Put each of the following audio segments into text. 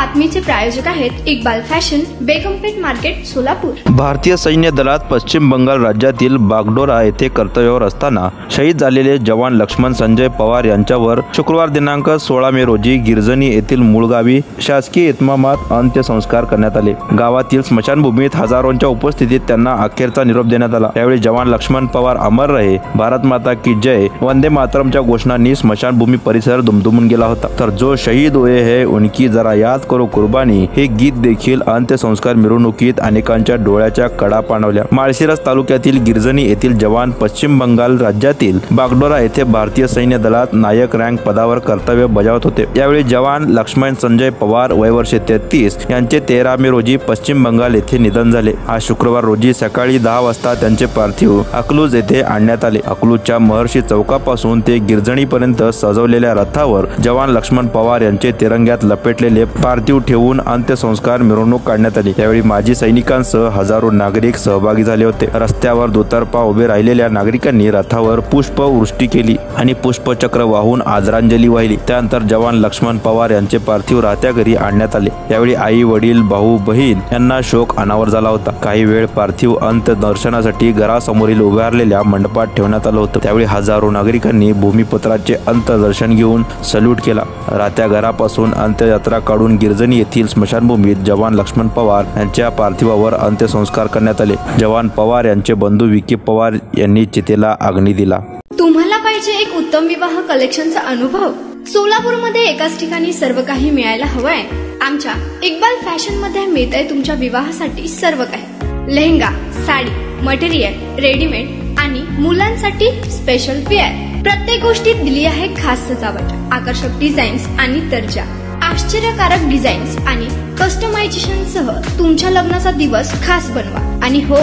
बातमीचे प्रायोजक आहेत Iqbal fashion, बेगमपेठ market, Solapur. भारतीय सैन्य दलात पश्चिम बंगाल राज्यातील बागडोरा येथे कर्तव्यावर असताना शहीद झालेले जवान लक्ष्मण संजय पवार यांच्यावर शुक्रवार दिनांक 16 मे रोजी गिरजणी येथील मूळ गावी शासकीय इतमामात अंत्यसंस्कार करण्यात आले। गावातील स्मशानभूमीत हजारोंच्या उपस्थितीत त्यांना अखेरचा निरोप देण्यात आला। त्यावेळी जवान लक्ष्मण पवार अमर रहे, भारत माता की जय, वंदे मातरमच्या घोषणांनी स्मशानभूमी परिसर दुमदुमून गेला होता। तर जो शहीद हुए है उनकी जरा याद करो कुर्बानी हे गीत देखील अंत्यसंस्कार मिरवणुकीत अनेकांच्या डोळ्याच्या कडा पाणवल्या। माळशिरस तालुक्यातील गिरजणी येथील जवान पश्चिम बंगाल राज्यातील बागडोरा येथे भारतीय सैन्य दलात नायक रँक पदावर कर्तव्य बजावत होते। यावेळी जवान लक्ष्मण संजय पवार वय वर्ष 33 यांचे 13 मे रोजी पश्चिम बंगाल येथे निधन झाले। आज शुक्रवार रोजी सकाळी 10 वाजता त्यांचे पार्थिव अकलूज येथे आणण्यात आले। अकलूजच्या महर्षी चौकापासून ते गिरजणीपर्यंत सजवलेल्या रथावर जवान लक्ष्मण पवार यांचे तिरंग्यात लपेटलेले पार्थिव ठेवून अंत्यसंस्कार मिरवणूक काढण्यात आली। यावेळी माजी सैनिकांसह हजारो नागरिक सहभागी झाले होते। रस्त्यावर दुतर्फा उभे राहिलेल्या नागरिकांनी रथावर पुष्पवृष्टी केली आणि पुष्पचक्र वाहून आदरांजली वाहिली। त्यानंतर जवान लक्ष्मण पवार यांचे पार्थिव राहत्या घरी आणण्यात आले। यावेळी आई, वडील, भाऊ, बहीण यांना शोक अनावर झाला होता। काही वेळ पार्थिव अंत्यदर्शनासाठी घरासमोरील उभारलेल्या मंडपात ठेवण्यात आलं होतं। त्यावेळी हजारो नागरिकांनी भूमिपुत्राचे अंत्यदर्शन घेऊन सल्यूट केला। राहत्या घरापासून अंत्ययात्रा काढून गिरजणी येथील स्मशानभूमीत जवान लक्ष्मण पवार यांच्या पार्थिवावर अंत्यसंस्कार करण्यात आले। जवान पवार यांचे बंधू विकी पवार यांनी चितेला अग्नी दिला। तुम्हाला पाहिजे एक उत्तम विवाह कलेक्शनचा अनुभव? सोलापूरमध्ये एकाच ठिकाणी सर्व काही मिळायला हवंय? आमच्या इक्बाल फॅशन मध्ये मिळतंय तुमच्या विवाहासाठी सर्व काही। लेहंगा, साडी, मटेरियल, रेडीमेड आणि मुलांसाठी स्पेशल वेअर। प्रत्येक गोष्टीत दिली आहे खास सजावट, आकर्षक डिझाईन्स आणि दर्जा, आश्चर्यकारक डिझाईन्स आणि कस्टमायझेशन सह तुमच्या लग्नाचा दिवस खास बनवा। आणि हो,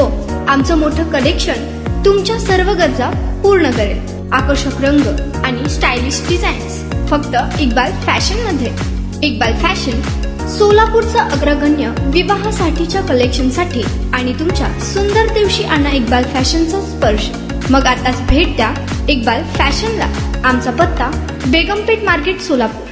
आमचं मोठं कलेक्शन तुमच्या सर्व गरजा पूर्ण करेल। आकर्षक रंग आणि स्टायलिश डिझाईन्स फक्त इक्बाल फॅशन मध्ये। इक्बाल फॅशन सोलापूरचा अग्रगण्य विवाहासाठीच्या कलेक्शनसाठी आणि तुमच्या सुंदर दिवशी आणा इक्बाल फॅशनचा स्पर्श। मग आताच भेट द्या इक्बाल फॅशनला। आमचा पत्ता बेगमपेठ मार्केट, सोलापूर।